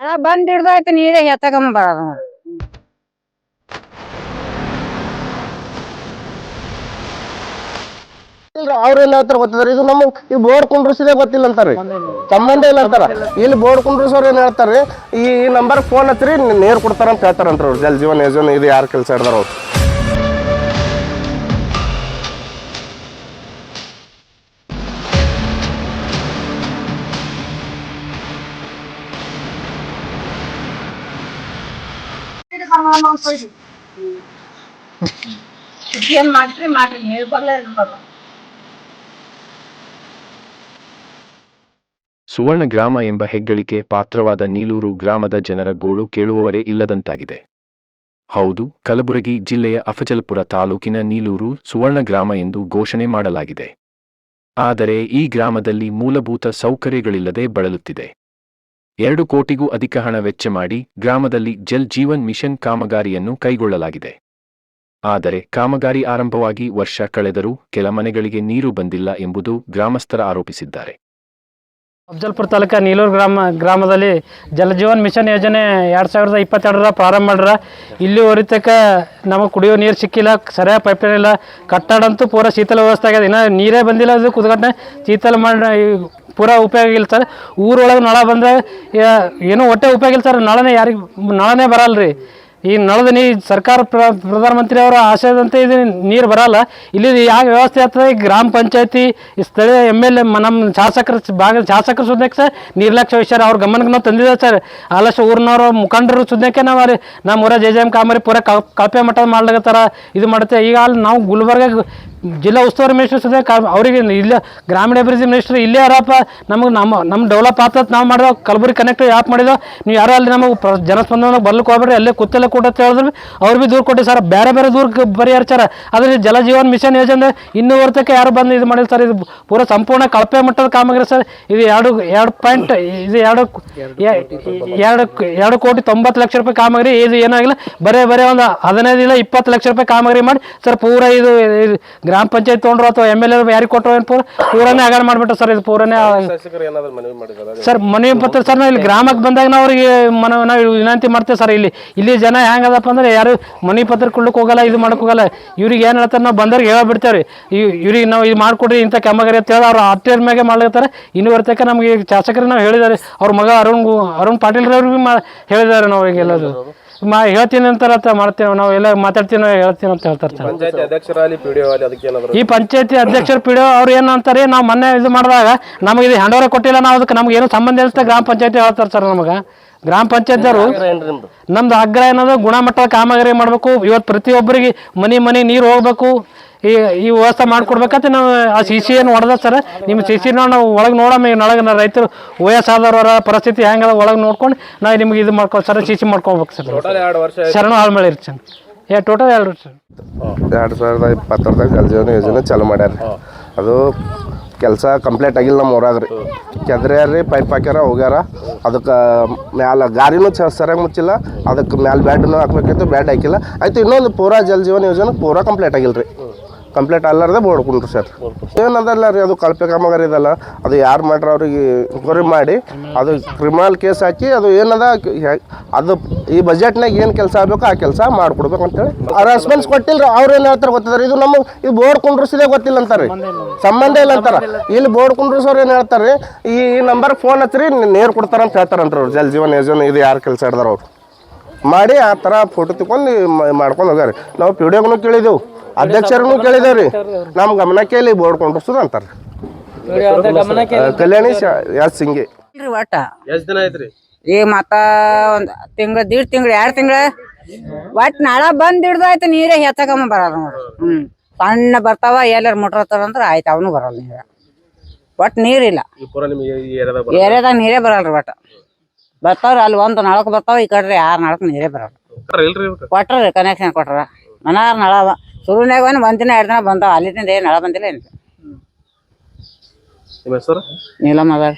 ಬಂದ್ ಹಿಡ್ದಾಯ್ತು ನೀರೇ ಎತ್ತಕಂಬ ಬರೋದು ನೋಡ್ರಿ. ಅವ್ರ ಏನ್ ಹೇಳ್ತಾರ ಗೊತ್ತಿದ್ರೆ ಇದು ನಮ್ಗೆ ಈ ಬೋರ್ಡ್ ಕುಂಡ್ರಿಸಿದೆ ಗೊತ್ತಿಲ್ಲ ಅಂತಾರೆ, ಸಂಬಂಧ ಇಲ್ಲ ಅಂತಾರ. ಇಲ್ಲಿ ಬೋರ್ಡ್ ಕುಂಡ್ರಿಸೋರು ಏನ್ ಹೇಳ್ತಾರೆ, ಈ ನಂಬರ್ ಫೋನ್ ಹಚ್ಚಿರಿ ನೀರ್ ಕೊಡ್ತಾರ ಅಂತ ಹೇಳ್ತಾರಂತ ಅವ್ರು. ಜಲ್ ಜೀವನ್ ಯೋಜನೆ ಇದು ಯಾರು ಕೆಲಸ ಹಿಡ್ದಾರ ಅವ್ರು. ಏನ್ ಮಾಡ್ರಿ ಮಾಡ್ರಿ ನೀರ್ ಬರ್ಲೇ ಸುವರ್ಣ ಗ್ರಾಮ ಎಂಬ ಹೆಗ್ಗಳಿಕೆ ಪಾತ್ರವಾದ ನೀಲೂರು ಗ್ರಾಮದ ಜನರ ಗೋಳು ಕೇಳುವವರೇ ಇಲ್ಲದಂತಾಗಿದೆ. ಹೌದು, ಕಲಬುರಗಿ ಜಿಲ್ಲೆಯ ಅಫಜಲಪುರ ತಾಲೂಕಿನ ನೀಲೂರು ಸುವರ್ಣ ಗ್ರಾಮ ಎಂದು ಘೋಷಣೆ ಮಾಡಲಾಗಿದೆ. ಆದರೆ ಈ ಗ್ರಾಮದಲ್ಲಿ ಮೂಲಭೂತ ಸೌಕರ್ಯಗಳಿಲ್ಲದೆ ಬಳಲುತ್ತಿದೆ. 2 ಕೋಟಿಗೂ ಅಧಿಕ ಹಣ ವೆಚ್ಚ ಮಾಡಿ ಗ್ರಾಮದಲ್ಲಿ ಜಲ್ ಜೀವನ್ ಮಿಷನ್ ಕಾಮಗಾರಿಯನ್ನು ಕೈಗೊಳ್ಳಲಾಗಿದೆ. ಆದರೆ ಕಾಮಗಾರಿ ಆರಂಭವಾಗಿ ವರ್ಷ ಕಳೆದರೂ ಕೆಲ ಮನೆಗಳಿಗೆ ನೀರು ಬಂದಿಲ್ಲ ಎಂಬುದು ಗ್ರಾಮಸ್ಥರ ಆರೋಪಿಸಿದ್ದಾರೆ. ಅಫಜಲಪುರ ತಾಲೂಕು ನೀಲೂರು ಗ್ರಾಮದಲ್ಲಿ ಜಲಜೀವನ್ ಮಿಷನ್ ಯೋಜನೆ 2022 ಪ್ರಾರಂಭ ಮಾಡ್ರ. ಇಲ್ಲಿ ಹೊರಿತಕ್ಕ ನಮಗೆ ಕುಡಿಯೋ ನೀರು ಸಿಕ್ಕಿಲ್ಲ, ಸರಿಯಾಗಿ ಪೈಪ್ಲೈನ್ ಇಲ್ಲ, ಕಟ್ಟಡ ಅಂತೂ ಪೂರ ಶೀತಲ ವ್ಯವಸ್ಥೆ ಆಗಿದೆ. ಇನ್ನು ನೀರೇ ಬಂದಿಲ್ಲ, ಅದು ಕುದ್ಗಟ್ಟೆ ಶೀತಲ ಮಾಡಿ ಪೂರ ಉಪಯೋಗ ಇಲ್ಲ ಸರ್. ಊರೊಳಗೆ ನಳ ಬಂದರೆ ಏನೂ ಒಟ್ಟೆ ಉಪಯೋಗ ಇಲ್ಲ ಸರ್. ನಳನೇ ಬರಲ್ಲ ರೀ. ಈ ನಳದ ನೀರು ಸರ್ಕಾರ ಪ್ರಧಾನಮಂತ್ರಿ ಅವರ ಆಶಯದಂತೆ ಇದು ನೀರು ಬರಲ್ಲ. ಇಲ್ಲಿ ಯಾವ ವ್ಯವಸ್ಥೆ ಆಗ್ತದೆ, ಗ್ರಾಮ ಪಂಚಾಯತಿ ಸ್ಥಳೀಯ MLA ನಮ್ಮ ಶಾಸಕರು ಸುದ್ಯಕ್ಕೆ ಸರ್ ನಿರ್ಲಕ್ಷ್ಯ ವಿಷಯ ಅವ್ರ ಗಮನಕ್ಕೆ ನಾವು ತಂದಿದ್ದೇವೆ ಸರ್. ಆಲಷ್ಟು ಊರಿನವ್ರ ಮುಖಂಡರು ಸುದ್ಯಕ್ಕೆ ನಾವು ನಮ್ಮ ಊರ JJM ಕಾಮರಿ ಪೂರ ಕಳಪೆ ಮಟ್ಟದ ಮಾಡ್ಲಾಗತ್ತಾರ. ಇದು ಮಾಡುತ್ತೆ. ಈಗ ಅಲ್ಲಿ ನಾವು ಗುಲ್ಬರ್ಗ ಜಿಲ್ಲಾ ಉಸ್ತುವಾರಿ ಮಿನಿಸ್ಟರ್ ಸುದ್ದಿ ಅವರಿಗೆ ಇಲ್ಲೇ ಗ್ರಾಮೀಣ ಅಭಿವೃದ್ಧಿ ಮಿನಿಸ್ಟರ್ ಇಲ್ಲೇ ಯಾರಪ್ಪ ನಮ್ಮ ಡೆವಲಪ್ ಆಗ್ತದೆ, ನಾವು ಮಾಡಿದೋ ಕಲಬುರಗಿ ಕನೆಕ್ಟ್ ಯಾಕೆ ಮಾಡಿದೋ, ನೀವು ಯಾರೋ ಅಲ್ಲಿ ನಮಗೆ ಜನಸ್ಪಂದನ ಬರ್ಲಿಕ್ಕೆ ಹೋಗ್ಬೇಡ್ರಿ, ಅಲ್ಲೇ ಕೂತಲ್ಲೇ ಕೂಡ ಅಂತ ಹೇಳಿದ್ರು ಅವ್ರು ಭೀ ದೂರ ಕೊಟ್ಟು ಸರ್. ಬೇರೆ ದೂರ ಪರಿಹರಿಸ್ಯಾರ. ಆದರೆ ಜಲಜೀವನ್ ಮಿಷನ್ ಯೋಜನೆ ಇನ್ನೂ ವರ್ತಕ್ಕೆ ಯಾರು ಬಂದು ಇದು ಮಾಡಿಲ್ಲ ಸರ್. ಇದು ಪೂರ ಸಂಪೂರ್ಣ ಕಳಪೆ ಮಟ್ಟದ ಕಾಮಗಾರಿ ಸರ್. ಇದು 2 ಕೋಟಿ 90 ಲಕ್ಷ ರೂಪಾಯಿ ಕಾಮಗಾರಿ. ಇದು ಏನಾಗಿಲ್ಲ, ಬರೇ ಒಂದು 15 ಇಲ್ಲ 20 ಲಕ್ಷ ರೂಪಾಯಿ ಕಾಮಗಾರಿ ಮಾಡಿ ಸರ್ ಪೂರ ಇದು ಗ್ರಾಮ ಪಂಚಾಯತ್ ತೊಗೊಂಡ್ರು ಅಥವಾ MLA ಯಾರಿಗೆ ಕೊಟ್ಟರು ಏನು ಪೂರನೇ ಆಗಾಡ ಮಾಡಿಬಿಟ್ಟು ಸರ್. ಇದು ಪೂರನೇ ಸರ್ ಮನವಿ ಪತ್ರ ಸರ್. ನಾವು ಇಲ್ಲಿ ಗ್ರಾಮಕ್ಕೆ ಬಂದಾಗ ನಾವು ಅವ್ರಿಗೆ ನಾವು ವಿನಂತಿ ಮಾಡ್ತೇವೆ ಸರ್. ಇಲ್ಲಿ ಜನ ಹೆಂಗದಪ್ಪ ಅಂದ್ರೆ ಯಾರು ಮನವಿ ಪತ್ರ ಕೊಡ್ಲಿಕ್ಕೆ ಹೋಗಲ್ಲ, ಇದು ಮಾಡಕ್ಕೆ ಹೋಗಲ್ಲ. ಇವ್ರಿಗೆ ಏನು ಹೇಳ್ತಾರೆ, ನಾವು ಬಂದವ್ರಿಗೆ ಹೇಳ್ಬಿಡ್ತೇವೆ ರೀ, ಇವ್ರಿಗೆ ನಾವು ಇದು ಮಾಡಿಕೊಡ್ರಿ ಇಂಥ ಕಾಮಗಾರಿ ಅಂತ ಹೇಳಿ ಅವ್ರು ಅಟ್ಟೇರ್ ಮ್ಯಾಗೆ ಮಾಡ್ಲಿರ್ತಾರೆ. ಇನ್ನೂವರೆತಕ್ಕ ನಮಗೆ ಶಾಸಕರಿಗೆ ನಾವು ಹೇಳಿದ್ದಾರೆ. ಅವ್ರ ಮಗ ಅರುಣ್ ಪಾಟೀಲ್ರವ್ರಿಗೆ ಭೀ ಹೇಳಿದ್ದಾರೆ. ನಾವು ಈಗ ಎಲ್ಲದು ಹೇಳ್ತೀನಿ ಅಂತ ಮಾಡ್ತೇವೆ, ನಾವು ಎಲ್ಲ ಮಾತಾಡ್ತೀವಿ ಹೇಳ್ತೀನಿ ಅಂತ ಹೇಳ್ತಾರೆ ಸರ್. ಈ ಪಂಚಾಯತಿ ಅಧ್ಯಕ್ಷರು PDO ಅವ್ರು ಏನಂತಾರೆ, ನಾವು ಮೊನ್ನೆ ಇದು ಮಾಡಿದಾಗ ನಮಗೆ ಇದು ಹ್ಯಾಂಡ್ ಓವರ್ ಕೊಟ್ಟಿಲ್ಲ, ನಾವು ಅದಕ್ಕೆ ನಮ್ಗೆ ಏನು ಸಂಬಂಧ ಇರುತ್ತೆ ಗ್ರಾಮ ಪಂಚಾಯತಿ ಹೇಳ್ತಾರೆ ಸರ್. ನಮಗೆ ಗ್ರಾಮ ಪಂಚಾಯತ್ದವರು ನಮ್ದು ಆಗ್ರಹ ಏನದು, ಗುಣಮಟ್ಟದ ಕಾಮಗಾರಿ ಮಾಡಬೇಕು. ಇವತ್ತು ಪ್ರತಿಯೊಬ್ಬರಿಗೆ ಮನೆ ನೀರು ಹೋಗ್ಬೇಕು, ಈ ವ್ಯವಸ್ಥೆ ಮಾಡಿಕೊಡ್ಬೇಕಂತ ನಾವು ಆ CC ಏನು ಹೊಡೆದ ಸರ್. ನಿಮ್ಮ CC ನಾವು ಒಳಗೆ ನೋಡಮ್ಮ, ನೊಳಗೆ ರೈತರು ವಯಸ್ಸಾದವರ ಪರಿಸ್ಥಿತಿ ಹೆಂಗದ ಒಳಗೆ ನೋಡ್ಕೊಂಡು ನಾವು ನಿಮ್ಗೆ ಇದು ಮಾಡ್ಕೊ ಸರ್, CC ಮಾಡ್ಕೊಬೇಕು ಸರ್. ಶರಣ ಆಳ್ಮಳೆ ಇರ್ತಿ ಸರ್. ಟೋಟಲ್ 2 ವರ್ಷ 2020 ಜಲಜೀವನ ಯೋಜನೆ ಚಾಲು ಮಾಡ್ಯಾರ. ಅದು ಕೆಲಸ ಕಂಪ್ಲೀಟ್ ಆಗಿಲ್ಲ ನಮ್ಮ ಊರಾಗ ರೀ. ಕೆದ್ರ್ಯಾರ ಪೈಪ್ ಹಾಕ್ಯಾರ ಹೋಗ್ಯಾರ. ಅದಕ್ಕೆ ಮ್ಯಾಲ ಗಾರಿನೂ ಸರಿಯಾಗಿ ಮುಚ್ಚಿಲ್ಲ. ಅದಕ್ಕೆ ಮ್ಯಾಲೆ ಬ್ಯಾಡ್ನೂ ಹಾಕ್ಬೇಕಿತ್ತು, ಬ್ಯಾಡ್ ಹಾಕಿಲ್ಲ. ಆಯಿತು, ಇನ್ನೊಂದು ಪೂರಾ ಜಲಜೀವನ ಯೋಜನೆ ಪೂರಾ ಕಂಪ್ಲೀಟ್ ಆಗಿಲ್ಲ ರೀ. ಕಂಪ್ಲೀಟ್ ಅಲ್ಲಾರ್ದೆ ಬೋಡ್ಕೊಂಡ್ರು ಸರ್. ಏನದಲ್ಲ ರೀ, ಅದು ಕಳಪೆ ಕಾಮಗಾರಿ ಇದಲ್ಲ. ಅದು ಯಾರು ಮಾಡ್ರ ಅವ್ರಿಗೆ ಎಂಕ್ವೈರಿ ಮಾಡಿ ಅದು ಕ್ರಿಮಿನಲ್ ಕೇಸ್ ಹಾಕಿ ಅದು ಏನದ ಅದು ಈ ಬಜೆಟ್ನಾಗ ಏನು ಕೆಲಸ ಆಗಬೇಕು ಆ ಕೆಲಸ ಮಾಡಿಕೊಡ್ಬೇಕು ಅಂತೇಳಿ ರೆಸ್ಪಾನ್ಸ್ ಕೊಟ್ಟಿಲ್ಲ ರೀ. ಅವ್ರು ಏನು ಹೇಳ್ತಾರೆ ಗೊತ್ತಿದ್ದಾರೆ, ಇದು ನಮಗೆ ಇದು ಬೋರ್ಡ್ ಕುಂಡ್ರಿಸಿದೆ ಗೊತ್ತಿಲ್ಲ ಅಂತಾರೆ, ಸಂಬಂಧ ಇಲ್ಲ ಅಂತಾರೆ. ಇಲ್ಲಿ ಬೋರ್ಡ್ ಕುಂಡ್ರಿಸೋರು ಏನು ಹೇಳ್ತಾರೆ, ಈ ನಂಬರ್ ಫೋನ್ ಹಚ್ಚಿರಿ ನೀರು ಕೊಡ್ತಾರಂತ ಹೇಳ್ತಾರಂತ ಅವ್ರು. ಜಲ್ ಜೀವನ್ ಯೋಜನೆ ಇದು ಯಾರು ಕೆಲಸ ಹಿಡ್ದಾರ ಅವ್ರು ಮಾಡಿ ಆ ಥರ ಫೋಟೋ ತಗೊಂಡು ಮಾಡ್ಕೊಂಡು ಹೋಗ್ಯಾರ. ನಾವು PDOಗೂ ಕೇಳಿದೆವು, ಅಧ್ಯಕ್ಷರನ್ನು ಕೇಳಿದೇವ್ರಿ, ನಮ್ಮ ಗಮನಕ್ಕೆ ಇಲ್ಲಿ ಬೋರ್ಡ್ ಕೊಂಡ್ರಿಸೋದು ಅಂತಾರೆ. ಕಲ್ಯಾಣಿ ಎಸ್ ಸಿಂಗೆ ಒಟ್ಟ ಎಷ್ಟು ದಿನ ಐತ್ರಿ? ಈಗ ಮತ್ತ ಒಂದು ತಿಂಗಳ 1.5 ತಿಂಗಳು 2 ತಿಂಗಳ ಒಟ್ಟು ನಾಳ ಬಂದ್ ಹಿಡ್ದಾಯ್ತು ನೀರೇ ಎತ್ತಕಂಬ ಬರಲ್ಲ ನೋಡ್ರಿ. ಸಣ್ಣ ಬರ್ತಾವ, ಎಲ್ಲಾರು ಮುಟ್ರತಾರ ಅಂದ್ರೆ ಆಯ್ತು, ಅವನು ಬರಲ್ಲ ನೀರ. ಒಟ್ಟು ನೀರಿಲ್ಲ ಏರಿಯಾದಾಗ, ನೀರೇ ಬರಲ್ರಿ. ಒಟ್ಟು ಬರ್ತಾವ್ರಿ, ಅಲ್ಲಿ ಒಂದು ನಳಕ್ ಬರ್ತಾವ, ಈ ಕಡ್ರಿ 6 ನಳಕ್ ನೀರೇ ಬರಲ್ಲ. ಕೊಟ್ರಿ ಕನೆಕ್ಷನ್ ಕೊಟ್ರ ಮನಾರ ನಳ ಶುರುನ್ಯಾಗ 1 ದಿನ 2 ದಿನ ಬಂದಾವ. ಅಲ್ಲಿಂದ ಏನು ನಳ ಬಂದಿಲ್ಲ. ಏನು ನೀಲಮ್ಮ ಅದಾರ.